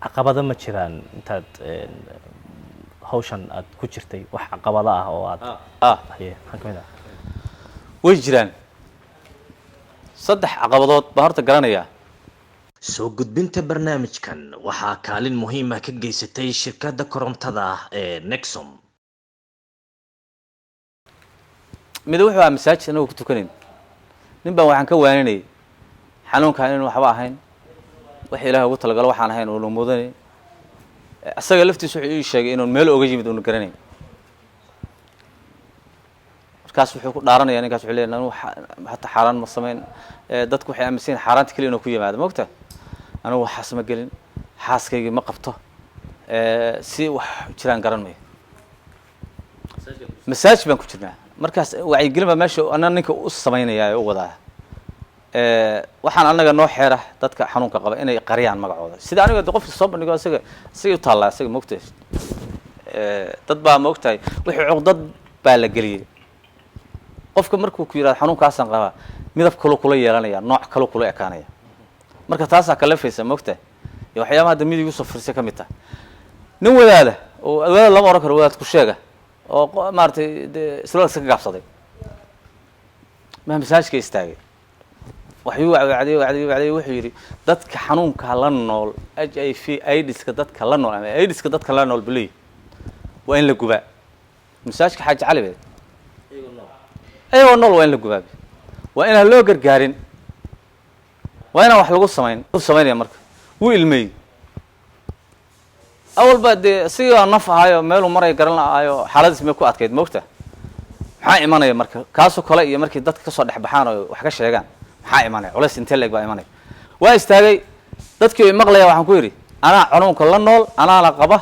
caqabado ma jiraan intaad hawshan aad ku jirtay wax caqabado ah oo aad kamida way jiraan saddex caqabadood baan horta garanayaa soo gudbinta barnaamijkan waxaa kaalin muhiim ah ka geysatay shirkadda korontada ee Nexom mid wuxuu ahaa masaajid anagu ku tukanayn nin baan waxaan ka waaninay xanuunka inuu waxba ahayn wax ilaahay ugu talagalo waxaan ahayn oo mudanay asaga laftiisu wuxuu ii sheegay inuu meel oga yimid uu garanayn markaas wuxuu ku dhaaranayaa ninkaas wuxuu leeyahay inuu hatta xaraan ma sameyn dadku waxay aaminsan xaraanta kaliya inuu ku yimaado moogta anigu waxa sama gelin xaaskayga ma qabto si wax jiraan garan maayo masaajid baan ku jirnaa markaas wacyi gelin baa meesha anna ninka u sameynaya oo wadaa waxaan anaga noo xeera dadka xanuunka qaba inay qariyaan magacooda sida aniga qofka soo bandhigo asaga si u taala asaga moogtay dad baa moogtay wixii cuqdad baa la geliyay qofka markuu ku yiraahdo xanuunkaasan qaba midab kala yeelanaya nooc kala ekaanaya marka taas kala faysa moogtay waxyaabaha dambiga ugu soo firsay kamid tahay nin wadaada oo wadaad lama oran karo wadaad ku sheega oo maartay isla ka gaabsaday ma masaajidka istaagay waxyuu wacdi wuxuu yiri dadka xanuunka la nool HIV AIDS-ka dadka la nool ama AIDS-ka dadka la nool bilay waa in la gubaa masaajidka xaaj cali bay ayuu nool waa in la gubaa waa in loo gargaarin waa in wax lagu sameeyo marka wuu ilmay awal baad siga naf ahayo meel uu maray garan laayo xaaladiis ma ku adkeyd moogta maxaa imanaya marka kaasoo kale iyo markii dadka ka soo dhaxbaxaan oo wax ka sheegaan maxaa imanay culays intee leeg baa imanay waa istaagay dadkii ay maqlayaan waxaan ku yiri ana xanuunka la nool ana la qaba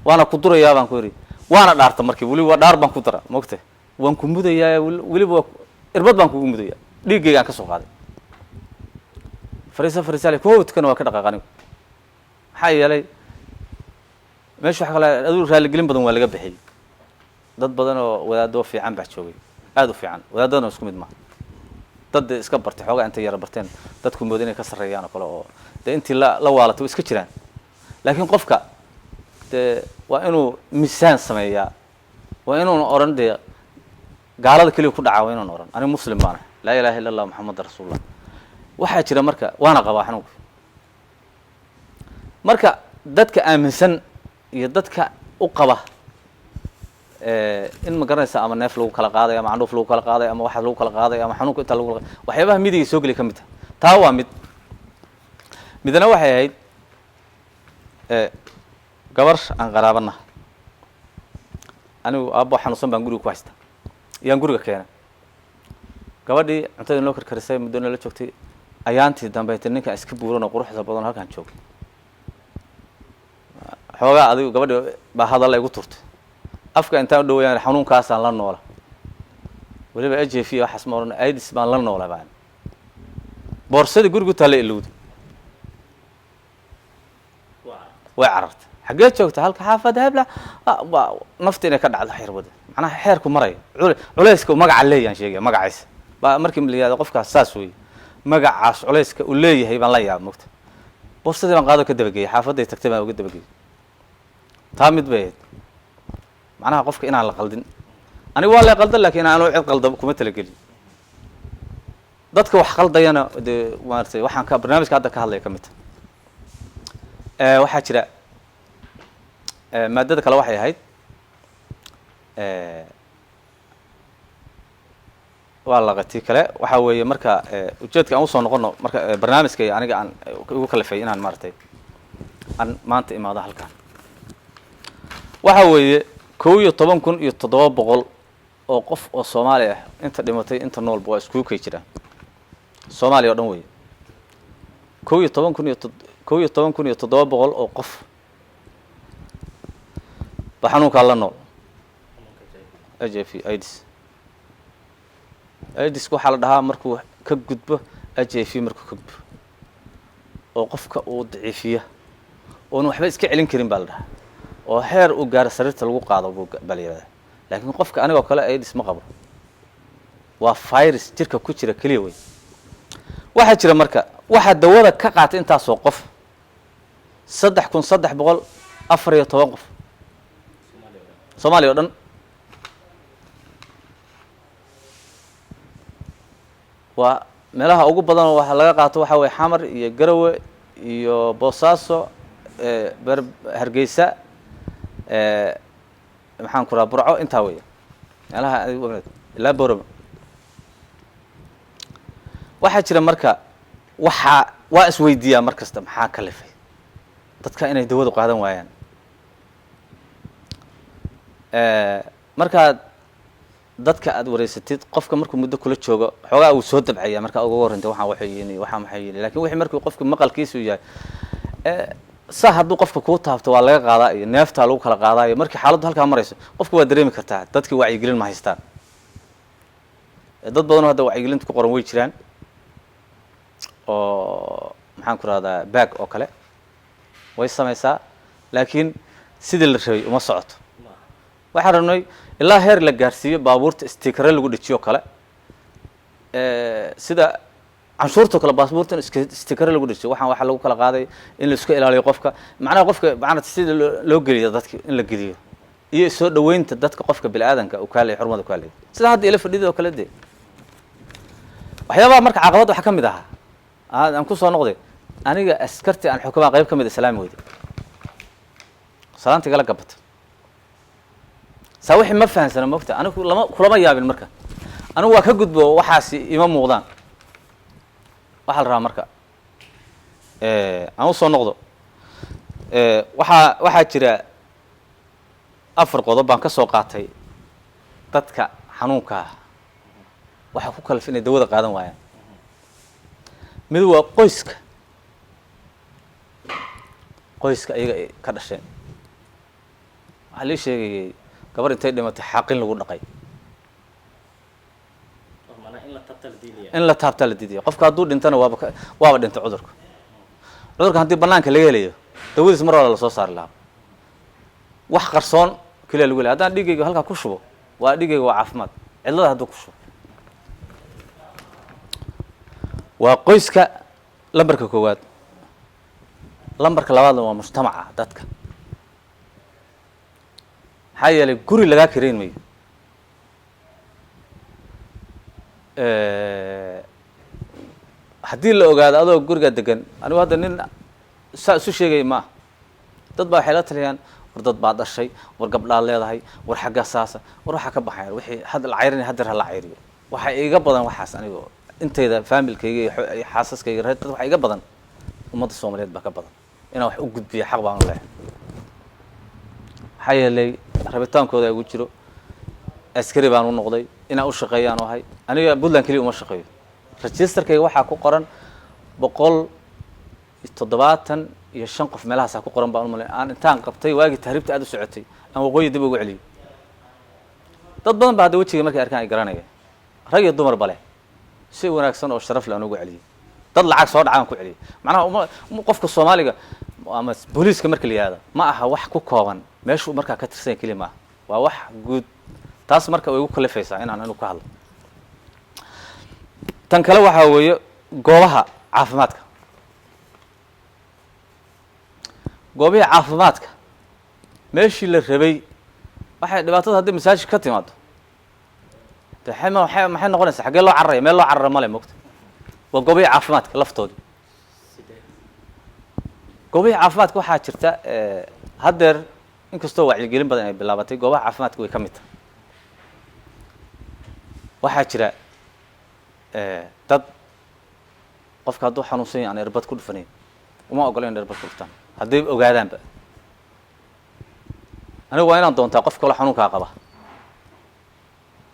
waana ku durayaa baan ku yiri waana dhaarta markii wali waa dhaar baan ku dara moogta waan ku mudayaa waliba irbad baan kugu mudayaa dhiigayga aan ka soo qaaday fariisale koodkana waa ka dhaqaaqanigu maxaa yeelay meesha waxa kale aduu raali gelin badan waa laga bixiyay dad badan oo wadaado fiican baa joogay aad u fiican wadaadana isku mid ma dad iska bartay xoogaa inta yar barteen dadku moodinay ka sareeyaan kale oo intii la waalato iska jiraan laakiin qofka waa inuu misaan sameeyaa waa inuu oran gaalada kaliya ku dhaca waa inuu oran ani muslim baan la ilaaha illa allah muhammad rasuulullah waxa jira marka waana qabaa xanuunka marka dadka aaminsan iyo dadka u qaba in ma garanaysa ama neef lagu kala qaaday ama candhuuf lagu kala qaaday ama wax lagu kala qaaday ama xanuunka inta lagu waxyaabaha midiga soo gali kamid taa waa midna waxay ahayd gabar aan qaraabana anigu aabbo xanuunsan baan guriga ku haysta yaan guriga keenay gabadhii cuntada loo karkarisay muddo la joogtay ayaantii dambe ninka iska buuran oo quruxda badan halkan joogay xoogaa adigu gabadhii baa hadal igu turtay afka intaan dhaweeyaan xanuunkaas aan la noola waliba HIV waxaas ma oran AIDS baan la noola baan boorsada guriga taale ilowd waa cararta xagee joogta halka xaafada habla nafteena ka dhacdo xeer wada macnaha xeerku maray culayska magaca leeyaan sheegay magaciisa ba markii la yiraahdo qofkaas saas weey magacaas culayska uu leeyahay baan la yaab moogta boorsada baan qaado ka dabageeyay xaafaday tagtay baan uga dabageeyay taa mid bay macnaha qofka inaan la qaldin aniga waa la qaldan laakiin aan cid qaldan kuma tala gelin dadka wax qaldayana maartay waxaan ka barnaamijka hadda ka hadlay kamid waxa jira maadada kale waxay ahayd waa laqati kale waxa weeye marka ujeedka aan u soo noqono marka barnaamijka aniga aan ugu kalafay inaan maartay aan maanta imaado halkan waxa weeye 11,700 oo qof oo Soomaali ah inta dhimatay inta nool waa isku kay jiraan Soomaaliya oo dhan weeye 11,700 oo qof baxanuunka la nool HIV AIDS waxa la dhahaa markuu ka gudbo HIV markuu ka gudbo oo qofka uu daciifiyo oo waxba iska celin karin baa la dhahaa oo heer u gaar sariirta lagu qaado baliyada laakiin qofka aniga kale AIDS ma qabo waa virus jirka ku jira kaliya way waxa jira marka waxa dawada ka qaatay intaas oo qof 3,314 qof soomaaliya oo dhan. waa meelaha ugu badan oo waxa laga qaato waxaa weye xamar iyo Garowe iyo Boosaaso, Hargeysa, maxaan ku rahaa Burco, intaa weeye meelaha ilaa Boorama. waxaa jira marka waa isweydiiyaa mar kasta maxaa kalifay dadka inay dawadu qaadan waayaan. markaad dadka aad wareysatid qofka markuu muddo kula joogo xoogaa uu soo dabcaya markaa uga warrantay waxaan waxay yihiin waxaa maxay yihiin, laakiin wixii markuu qofka maqalkiisu yahay saa hadduu qofka kuu taabto waa laga qaadaa iyo neeftaa lagu kala qaadaa iyo markii xaaladdu halkaa marayso qofka waa dareemi kartaa dadkii wacyigelin ma haystaan. dad badanoo hadda wacyigelinta ku qoran way jiraan oo maxaan ku rahdaa baag oo kale way samaysaa, laakiin sidii la rabay uma socoto. waxaan rabnay ilaa heer la gaarsiiyo baabuurta stikare lagu dhejiyo kale, sida canshuurta kale baabuurta stikare lagu dhejiyo. waxaa lagu kala qaaday in la isku ilaaliyo qofka, macnaha qofka macnaha sida loo geliyo dadka in la geliyo iyo soo dhaweynta dadka qofka bini'aadanka uu kaalay xurmada kaalay, sida hadda ila fadhida oo kale. waxyaabaha marka caqabad waxa ka mid ahaa aan ku soo noqday aniga askarti aan xukumaa qayb ka mid islaami weyday salaantii gala gabata saa wixii ma fahansana moogta anigu kulama yaabin. marka anigu waa ka gudbo waxaasi ima muuqdaan. waxaa la rabaa marka aan u soo noqdo waxaa jira 4 qodob baan ka soo qaatay dadka xanuunka ah waxaa ku kalif inay dawada qaadan waayaan. mid waa qoyska iyaga ka dhasheen. waxaa lii sheegayay gabar intay dhimatay xaaqin lagu dhaqay, in la taabtaa la diidiya. qofka hadduu dhintana waaba dhintay cudurka haddii banaanka laga helayo dawadiis mar wala lasoo saari lahaa. wax qarsoon keliya lagu helay. haddaan dhigayga halkaa ku shubo waa dhigayga waa caafimaad, cidlada hadduu ku shubo waa qoyska lambarka koowaad. lambarka labaadna waa mujtamaca dadka, maxaa yeelay guri lagaa karayn mayo. haddii la ogaado adoo guriga degan, anigu hadda nin saa isu sheegaya maaha. dad baa waxay la taliyaan war dad baad dhashay, war gabdhaad leedahay, war xagga saasa, war waxaa ka baxaya wixii hadda la cayrinaya hadeer ha la cayriyo. waxaa iga badan waxaas anigo intayda faamilkayga iyo xaasaskayga dad waxaa iga badan ummadda Soomaaliyeed baa ka badan inaan wax u gudbiyo xaq baan u leeyahay. maxaa yeelay rabitaankooda igu jiro. askari baan u noqday inaan u shaqeeyaan u ahay. aniga Puntland keliya uma shaqeeyo. registerkayga waxaa ku qoran 175 qof meelahaasaa ku qoran baan u malay. aan intaan qabtay waagii tahriibta aad u socotay aan waqooyi dib ugu celiyay. dad badan baa hadda wejiga markay arkaan ay garanaya, rag iyo dumar bale si wanaagsan oo sharaf leh aan ugu celiyay. dad lacag soo dhacaan ku celiyay. macnaha qofka Soomaaliga ama booliiska marka la yiraahdo ma aha wax ku kooban meeshu markaa ka tirsan kaliya ma waa wax guud. taas marka way ugu kalifaysaa inaan anigu ka hadlo. tan kale waxaa weeye goobaha caafimaadka. goobaha caafimaadka meeshii la rabay waxay dhibaatada haddii masaajid ka timaado maxay noqonaysaa xaggee loo cararaya? meel loo carara male moogta. waa goobaha caafimaadka laftoodii. goobaha caafimaadka waxaa jirta haddeer inkastoo wacyigelin badan ay bilaabatay, goobaha caafimaadka way ka mid tahay. waxaa jira dad qofka hadduu xanuunsan yahay aan irbad ku dhufanayn uma ogola in irbad ku dhuftaan hadday ogaadaanba. anigu waa inaan doontaa qof kaloo xanuunkaa qaba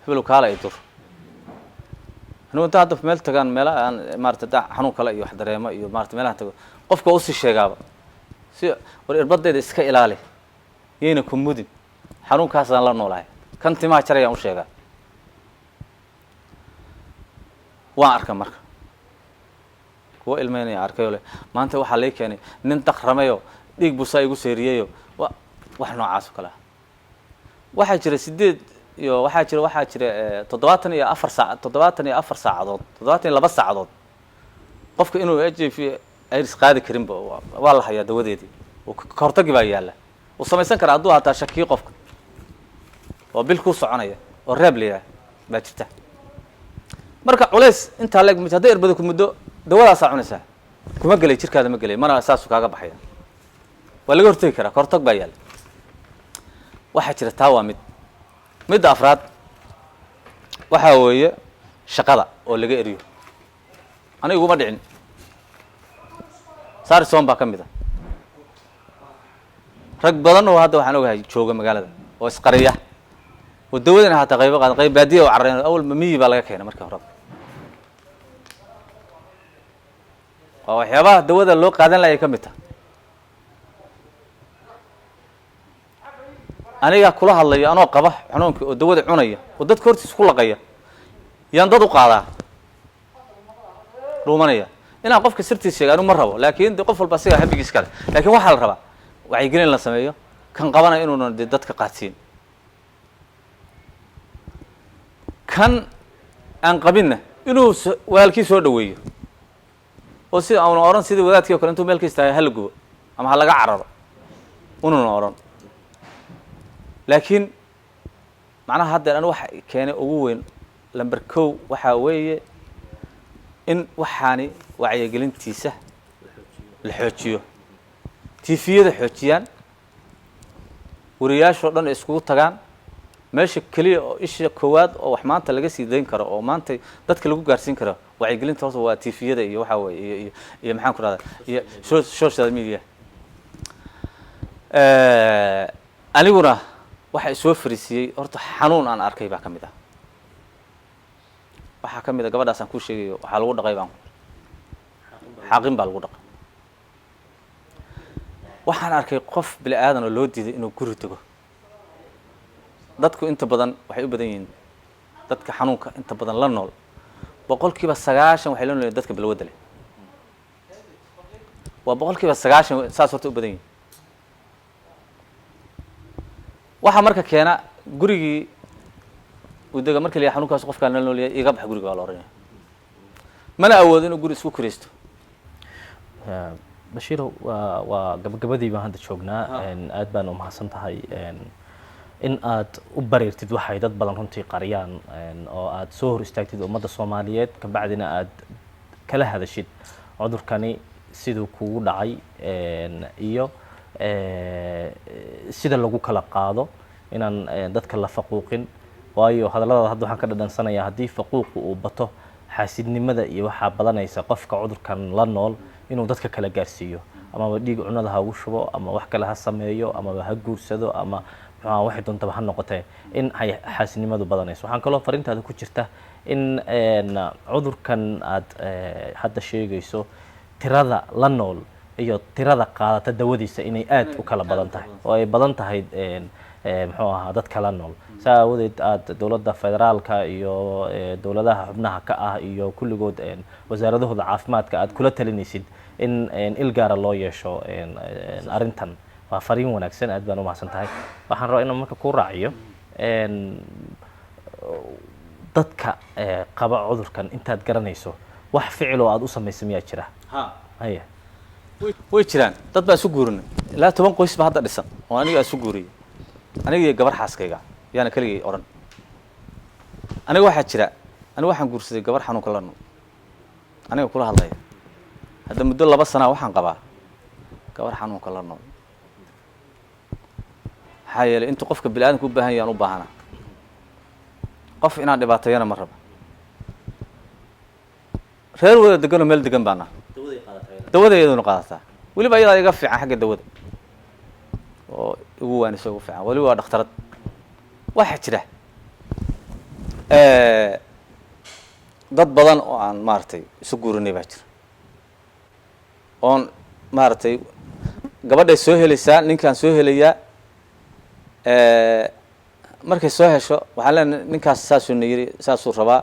hebel kaala ay dur. anigu inta hadda meel tagaan meelaha aan maarata xanuun kale iyo wax dareemo iyo maarata meelahan tago qofka usii sheegaaba si war irbadeeda iska ilaali yayna ku mudin xanuunkaasaan la noolahay kan timaha jarayaan u sheegaa. waan arka marka kuwa ilmeynaya arkayo leh maanta waxaa lay keenay nin daqramayo dhiig busaa igu seeriyayo wax noocaas oo kale ah. waxaa jira 8 iyo waxaa jira 74 saacadood 72 saacadood qofka inuu HIV AIDS qaadi karin waa la hayaa dawadeedii. ka hortagi baa yaalla uu samaysan karaa hadduu hataa shakiyo qofka oo bil ku soconaya oo reeb la yidhaah baa jirta marka culays intaa leeg mid hadday irbada ku muddo dawadaasaa cunaysaa kuma gelay jirkaada ma gelay mana saasu kaaga baxaya waa laga hortegi karaa ka hortag baa yaalla waxaa jira taa waa midda afraad waxaa weeye shaqada oo laga eriyo aniga iguma dhicin sarison baa ka mid a rag badan oo hadda waxaan ogahay jooga magaalada oo isqariya oo dawadana hataa qaybo qaadan qayb baadiya oo carreen awal miyi baa laga keenay markii hore waa waxyaabaha dawada loo qaadan lahay ka mid taha aniga kula hadlaya anoo qaba xanuunka oo dawada cunaya oo dadka hortiisa ku laqaya yaan dad u qaadaa dhuumanaya inaan qofka sirtiis sheega anu ma rabo laakiin de qof walba asigaa habigiis kale laakiin waxaa la rabaa wacyigelin la sameeyo kan qabanaya inuuna de dadka qaadsiin kan aan qabinna inuu walaalkii soo dhaweeyo oo sida auna odhan sidii wadaadkii o kale intuu meel ka istaaga hala gubo ama ha laga cararo unuuna odhan laakiin macnaha haddeer anu waxa keenay ugu weyn lamber kow waxaa weeye in waxaani wacyigelintiisa la xoojiyo tifiyada xoojiyaan wariyaashoo dhan ay iskugu tagaan meesha keliya oo isha koowaad oo wax maanta laga sii dayn karo oo maanta dadka lagu gaarsiin karo wacyigelinta horta waa tifiyada iyo waxaa weye iyo maxaan ku rahda iyo social media aniguna waxa isoo fariisiyey horta xanuun aan arkay baa ka mid ah waxaa ka mid a gabadhaas aan kuu sheegayo waxaa lagu dhaqay baan xaaqin baa lagu dhaqay waxaan arkay qof bini aadan oo loo diiday inuu guri tago dadku inta badan waxay u badan yihiin dadka xanuunka inta badan la nool 90% waxay la nool dadka balwada leh waa 90% saas horta u badan yihiin waxa marka keena gurigii ودقة مركل يا حنوك أسقف كان لنا اللي يقبح قولي قالوا رينا ما أنا أود إنه قولي سوق كريستو بشير وقبدي ما هذا شوقنا إن أدبان ومحسن تهاي إن أد أبرر تدوحي دد بدن هنتي قريان إن أو أد سهر استعتد ومدى الصوماليات كبعدنا أد كلا هذا الشيء عذر كاني سيدو كود عي إن إيو سيد اللجوء كلا قاضو إن دد كلا فقوقين waayo hadallada hadda waxaan ka dhadhansanayaa haddii faquuqu uu bato xaasidnimada iyo waxaa badanaysa qofka cudurkan la nool inuu dadka kala gaarsiiyo ama dhiig cunada ha ugu shubo ama wax kale ha sameeyo ama ha guursado ama maxaa wax doontaba ha noqotee in ay xaasidnimadu badanayso waxaan kaloo fariintaada ku jirta in cudurkan aad hadda sheegayso tirada la nool iyo tirada qaadata dawadiisa inay aad u kala badan tahay oo ay badan tahay muxuu ahaa dadka la nool saa awadeed aad dowladda federaalka iyo dowladaha xubnaha ka ah iyo kulligood wasaaradahooda caafimaadka aad kula talinaysid in il gaara loo yeesho arrintan waa fariin wanaagsan aad baan u mahadsan tahay waxaan rabaa inaan marka ku raaciyo dadka qaba cudurkan intaad garanayso wax ficil oo aad u samaysay miyaa jira haya way jiraan dad baa isu guurinay ilaa 10 qoys baa hadda dhisan oo aniga isu guuriyay aniga iyo gabar xaaskayga yaana kaligay oran aniga waxa jira aniga waxaan guursaday gabar xanuunka la nool aniga kula hadlay hadda muddo 2 sano waxaan qabaa gabar xanuunka la nool hay'ad inta qofka bilaadan ku baahan yahay u baahana qof inaan dhibaatayana ma raba reer wada degan meel degan baana dawada iyaduna qaadataa waliba iyada iga fiican xagga dawada oo ugu waanayso ugu fiican waliba waa dhakhtarad waxa jira dad badan oo aan maartay isu guurinay baa jira oon maartay gabadhay soo helaysaa ninkaan soo helayaa markay soo hesho waxaa leenahay ninkaas saasuu na yiri saasuu rabaa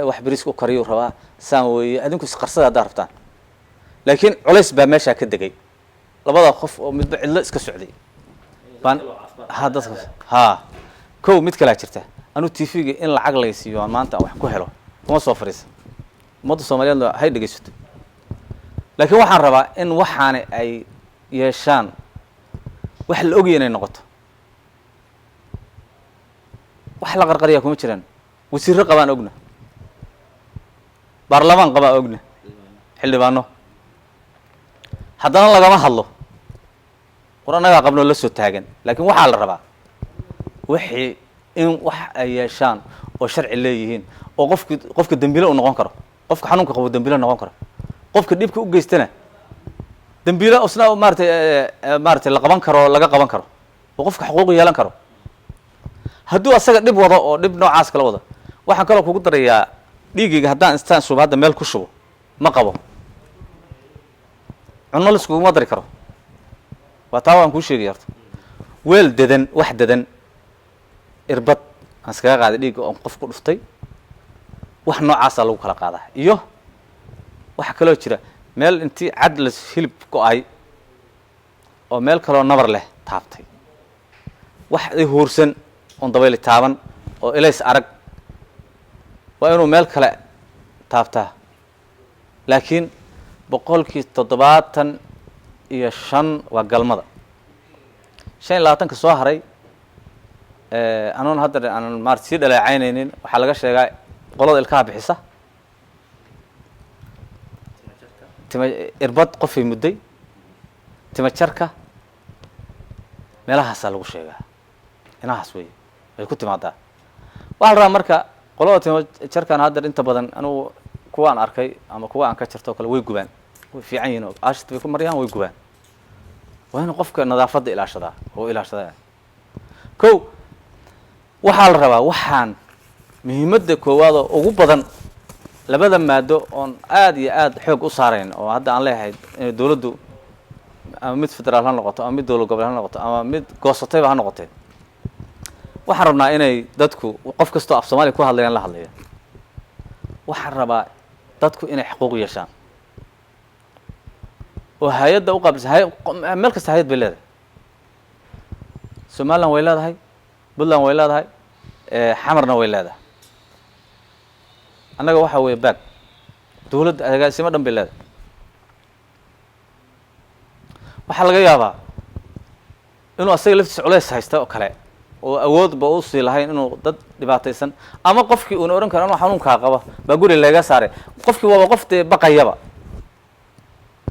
wax bariis u kariyo rabaa saan weeye adinku isqarsada haddaa rabtaan laakiin culays baa meesha ka degay labada qof oo midba cidlo iska socday baan kow mid kale jirta anu TV-ga in lacag la siiyo maanta wax ku helo kuma soo fariisan ummadda Soomaaliyeed hay dhageysato laakiin waxaan rabaa in waxaan ay yeeshaan wax la ogyahay inay noqoto wax la qarqariyaa kuma jiraan wasiirro qabaan ogna baarlamaan qabaa ogna xildhibaano haddana lagama hadlo war annagaa qabnoo la soo taagan laakiin waxaa la rabaa wixii in wax ay yeeshaan oo sharci leeyihiin oo qofka dembiile u noqon karo qofka xanuunka qabo dembiile noqon karo qofka dhibka u geystana dembiile isna maaratay la qaban karo laga qaban karo oo qofka xuquuq yeelan karo hadduu asaga dhib wado oo dhib noocaas kala wado waxaan kaloo kugu darayaa dhiigayga haddaan instaan shubo hadda meel ku shubo ma qabo cunno la iskuguma dari karo waa taa waan kuu sheegaya horta weel dedan wax dedan irbad aan iskaga qaaday dhiigga oon qof ku dhuftay wax noocaasaa lagu kala qaadaa iyo waxa kaloo jira meel intii cad la hilib go-ay oo meel kaloo nabar leh taabtay wax ay huursan oon dabayli taaban oo ilays arag waa inuu meel kale taabtaa laakiin 75% waa galmada 25 soo haray anoon hadda aan maarti sii dhaleecaynaynin waxaa laga sheegaa qolada ilkaha bixisa irbad qofay mudday tima jarka meelahaasaa lagu sheegaa inahaas wey way ku timaadaa waxaa la rabaa marka qolada tima jarkan hadda inta badan anugu kuwaan arkay ama kuwa aan ka jarto oo kale way gubaan way fiican yihiin oo aashit bay ku mariyaan way gubaan waa inuu qofka nadaafadda ilaashadaa oo ilaashadaa kow waxaa la rabaa waxaan muhiimadda koowaad oo ugu badan labada maado oon aad iyo aad xoog u saarayn oo hadda aan leeyahay dawladdu ama mid federaal ha noqoto ama mid dawlad gobol ha noqoto ama mid goosatayba ha noqotee waxaan rabnaa inay dadku qof kastoo af soomaaliya ku hadlayaan la hadlaya waxaan rabaa dadku inay xuquuq yeeshaan oo hay-adda u qaabilsan meel kasta hay-ad bay leedahay somaliland way leedahay puntland way leedahay xamarna way leedahay annaga waxa weeye baag dawladda agaasimo dhan bay leedahay waxaa laga yaabaa inuu asaga laftiisa culays haysta oo kale oo awoodba u sii lahayn inuu dad dhibaataysan ama qofkii uuna odhan karo inuu xanuunkaa qaba baa guri laga saaray qofkii waaba qof dee baqayaba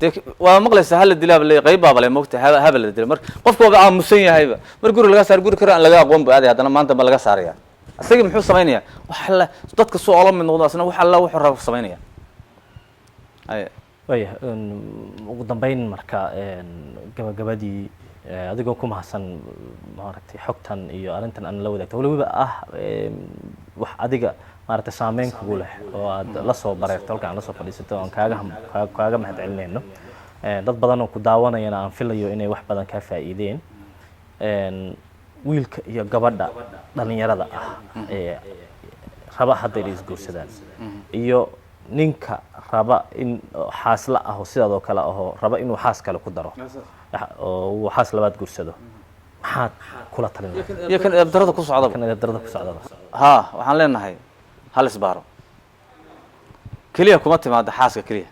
dee waa maqlaysa hala dilaaba le qayb baaba le moogta haba la dila marka qofki waaba aamusan yahayba mar guri laga saaray guri kale aan laga aqoon ba aaday haddana maanta ba laga saaraya asagii muxuu samaynayaa wax alla dadka soo ola mid noqdo asna wax alla wuxuu rabo samaynaya waya ugu dambeyn marka gabagabadii adigoo ku mahadsan maaragtay xogtan iyo arrintan aan la wadaagto waliba wax adiga maaragtay saameyn kugu leh oo aad la soo bareerto halka aan la soo fadhiisato aan kaaga mahad celinayno dad badan oo ku daawanayana aan filayo inay wax badan ka faa'iideen wiilka iyo gabadha dhalinyarada ah ee raba hadda inay isguursadaan iyo ninka raba in xaasla ah oo sidaadoo kale ahoo raba inuu xaas kale ku daro oo uu xaas labaad guursado maxaad kula talin iyo kan eebdarada ku socdaba kan eebdarada ku socdaba haa waxaan leenahay hal isbaaro keliya kuma timaada xaaska keliya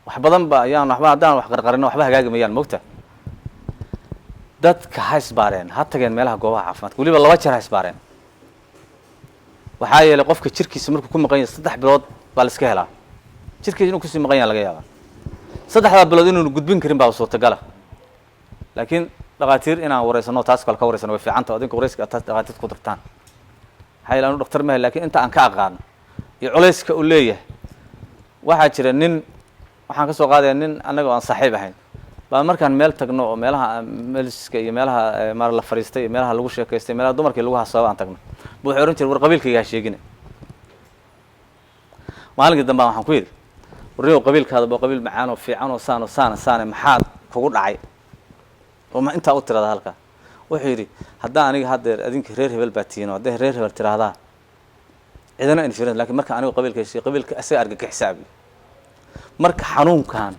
wax badan ba ayaan waxba haddaan wax qarqarino waxba hagaagimayaan mogta dadka ha isbaareen ha tageen meelaha goobaha caafimaadka weliba 2 jeer ha isbaareen waxaa yeelay qofka jirkiisa markuu ku maqan yahay 3 bilood baa la iska helaa jirkiisa inuu kusii maqan yahay laga yaabaa 3 bilood inuu gudbin karin baa suurtagala laakiin dhaqaatiir inaan wareysano taas kale ka wareysano way fiican tahay adinka wareyska taas dhaqaatiir ku dartaan waxay ilaanu dhaqtar ma laakiin inta aan ka aqaan iyo culayska uu leeyahay waxaa jira nin waxaan ka soo qaadayaa nin anaga aan saaxiib ahayn baa markaan meel tagno oo meelaha meeliska iyo meelaha mar la fariistay iyo meelaha lagu sheekaystay meelaha dumarkii lagu hasaabo aan tagno buu wuxuu oran jiray war qabiilkayga ha sheegina maalinkii dambe waxaan ku yidhi warriyow qabiilkaada baa qabiil macaan oo fiican oo saane maxaad kugu dhacay oo ma intaa u tirada halka wuxuu yidhi haddaan aniga haddeer adinka reer hebel baa tihiin oo hadday reer hebel tiraahdaa cidana infirin laakiin marka anigu qabiilka asaga argagixisaabi marka xanuunkan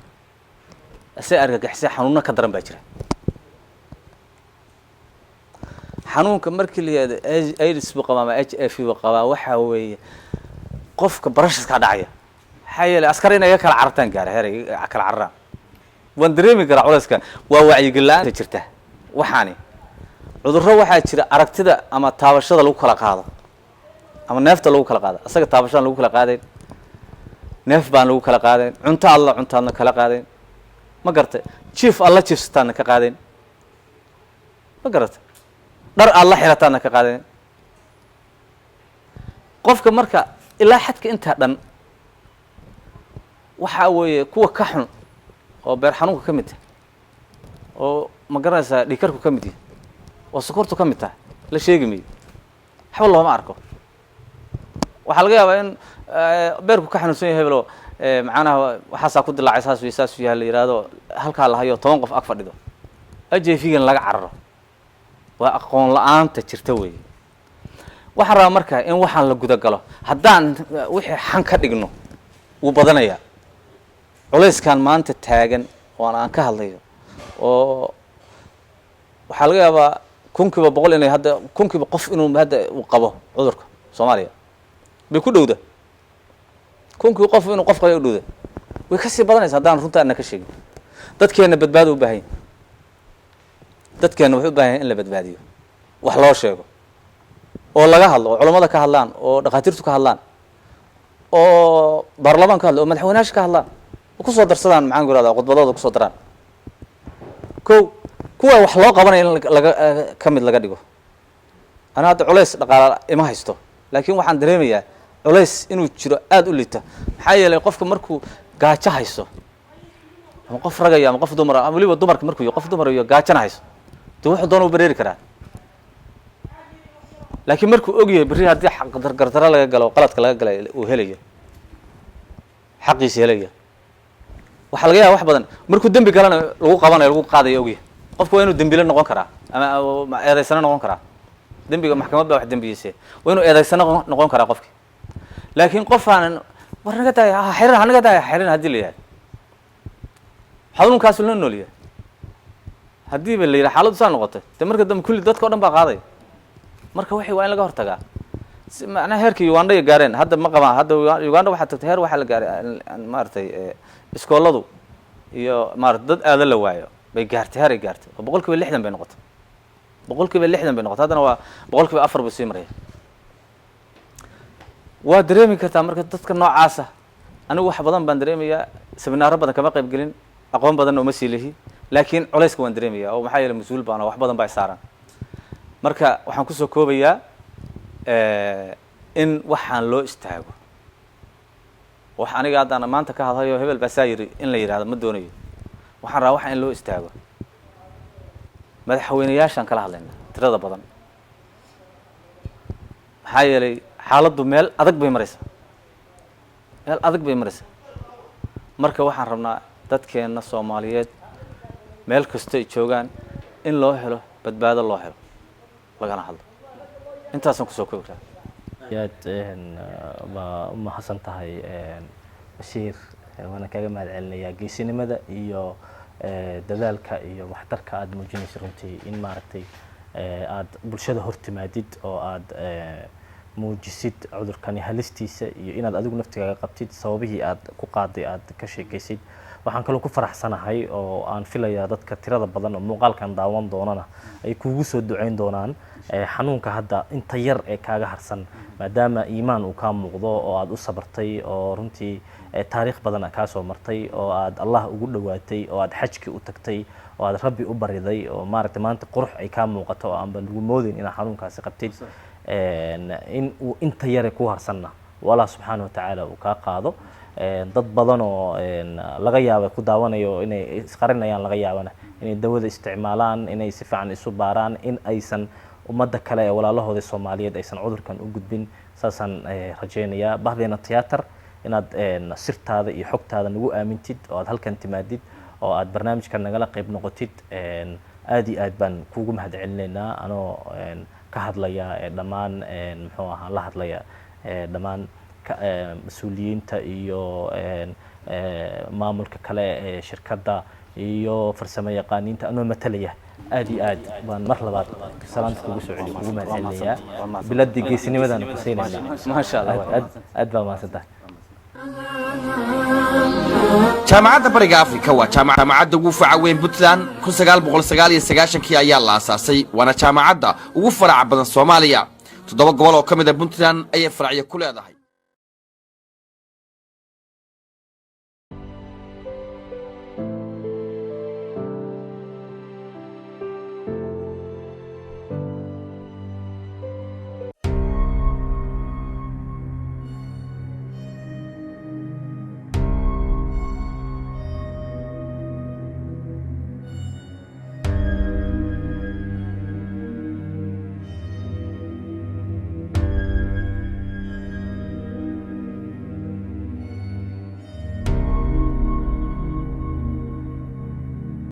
asaga argagixisa xanuunna ka daran baa jira xanuunka markii la yidhaahdo AIDS buu qabaa ama HIV buu qabaa waxaa weeye qofka barashaska dhacaya maxaa yeelay askar inay kala carartaan gaara heer kala cararaan waan dareemi karaa culayska waa wacyigelin jirta waxaani cudurro waxaa jira aragtida ama taabashada lagu kala qaado ama neefta lagu kala qaado asaga taabashaan lagu kala qaadayn neef baan lagu kala qaadayn cunto alla cuntaadna kala qaadayn ma garatay jiif alla jiifsataadna ka qaadayn ma garatay dhar alla xirataadna ka qaadayn qofka marka ilaa xadka intaa dhan waxaa weeye kuwa ka xun oo beer xanuunka ka mid tahay oo ma garanaysaa dhiikarku ka mid yahay oo sokortu ka mid tahay la sheegi mayo waxba looma arko waxaa laga yaabaa in beerku ka xanuunsan yahay hebelo macnaha waxaasaa ku dilaacay saasuu yahay la yidhaahdo halkaa lahayo 10 qof ag fadhido ajfigan laga cararo waa aqoon la-aanta jirta weeye waxaan rabaa marka in waxaan la gudagalo haddaan wixii xan ka dhigno wuu badanayaa culayskan maanta taagan oo aan ka hadlayo oo waxaa laga yaabaa 100% inay hadda 100 qof inuu hadda uu qabo cudurka Soomaaliya bay ku dhowda 100 qof inuu qof qabo u dhowda way ka sii badanaysaa haddaan runtaana ka sheegin dadkeena badbaado u baahan dadkeena wuxuu u baahan in la badbaadiyo wax loo sheego oo laga hadlo oo culimada ka hadlaan oo dhaqaatiirtu ka hadlaan oo baarlamaanka ka hadlo oo madaxweynaha ka hadlaan oo ku soo darsadaan maxaan ku yiraahdaa khudbadooda ku soo daraan kuwa wax loo qabanayo in laga kamid laga dhigo ana hadda culays dhaqaale ima haysto laakiin waxaan dareemayaa culays inuu jiro aad u liita maxaa yeelay qofka markuu gaajo haysto ama qof ragaya ama qof dumar ama waliba dumarka markuu qof dumar iyo gaajana haysto dee wuxuu doon u bareeri karaa laakiin markuu ogyahay berri haddii xaq gardarro laga galo qaladka laga galay uu helayo xaqiisa helayo waxaa laga yaaba wax badan markuu dembi galana lagu qabanayo lagu qaadayo ogyahay qofku waa inuu dembile noqon karaa ama eedaysana noqon karaa dembiga maxkamad baa wax dembiyeyse waa inuu eedaysana noqon karaa qofki laakiin qof aanan war naga daaya xiran hanaga daaya xiran haddii la yidhahdo xanuunkaas la noolyahay haddii ba la yidhaha xaaladdu saa noqotay dee marka dambe kulli dadka o dhan baa qaaday marka wixii waa in laga hortagaa macnaha heerkii Uganda ay gaareen hadda ma qabaan hadda Uganda waxaa tagtay heer waxaa la gaaray maartay iskooladu iyo maartay dad aad la waayo bay gaartay heer ay gaartay oo 60% bay noqotay 60% bay noqotay haddana waa 4% buu sii maray waa dareemi kartaa marka dadka noocaasa anigu wax badan baan dareemayaa seminaaro badan kama qayb gelin aqoon badan oo ma sii leeyahay laakiin culayska waan dareemayaa oo maxaa yeelay mas'uul baan wax badan baa saaran marka waxaan ku soo koobayaa in waxaan loo istaago wax aniga hadda maanta ka hadlayo hebel baa saayiri in la yiraahdo ma doonayo waxaan rabaa waxa in loo istaago madaxweynayaashan kala hadlayna tirada badan maxaa yeelay xaaladdu meel adag bay maraysaa marka waxaan rabnaa dadkeena Soomaaliyeed meel kasta ay joogaan in loo helo badbaado loo helo lagana hadlo intaasaan kusoo koobi yaad ma hasan tahay Bashiir waana kaga mahad celinayaa geesinimada iyo dadaalka iyo waxtarka aad muujinayso runtii in maaragtay aad bulshada hortimaadid oo aad muujisid cudurkani halistiisa iyo inaad adigu naftigaaga qabtid sababihii aad ku qaaday aad ka sheekaysid waxaan kaloo ku faraxsanahay oo aan filayaa dadka tirada badan oo muuqaalkan daawan doonana ay kuugu soo duceyn doonaan xanuunka hadda inta yar ee kaaga harsan maadaama iimaan uu ka muuqdo oo aad u sabartay oo runtii taariikh badan ka soo martay oo aad Allah ugu dhawaatay oo aad xajki u tagtay oo aad Rabbi u bariday oo maaragtay maanta qurux ay ka muuqato oo aan lagu moodin in xanuunkaasi qabtid in uu inta yar ku harsanna wala subhanahu wa ta'ala uu ka qaado dad badan oo laga yaabo ku daawanayo inay isqarinayaan laga yaabana inay dawada isticmaalaan inay si fiican isu baaraan in aysan ummadda kale ee walaalahooda Soomaaliyeed aysan cudurkan u gudbin saasan rajaynayaa bahdeena theater inaad sirtaada iyo xogtaada nagu aamintid oo aad halkan timaadid oo aad barnaamijkan nagala qayb noqotid aad iyo aad baan kuugu mahad celinaynaa anoo ka hadlaya dhamaan muxuu ahaa la hadlaya dhamaan mas'uuliyiinta iyo maamulka kale ee shirkadda iyo farsamo yaqaaniinta anoo matalaya aad iyo aad baan mar labaad salaanta kugu soo celiyo kugu mahad celinayaa biladii geesinimadan ku siinayna ma sha Allah aad baa mahadsantahay jaamacadda bariga afrika waa jaamacadda ugu faca weyn puntland 1999 ayaa la aasaasay waana jaamacadda ugu faraca badan soomaaliya 7 gobol oo ka mid ah puntland ayay faracyo ku leedahay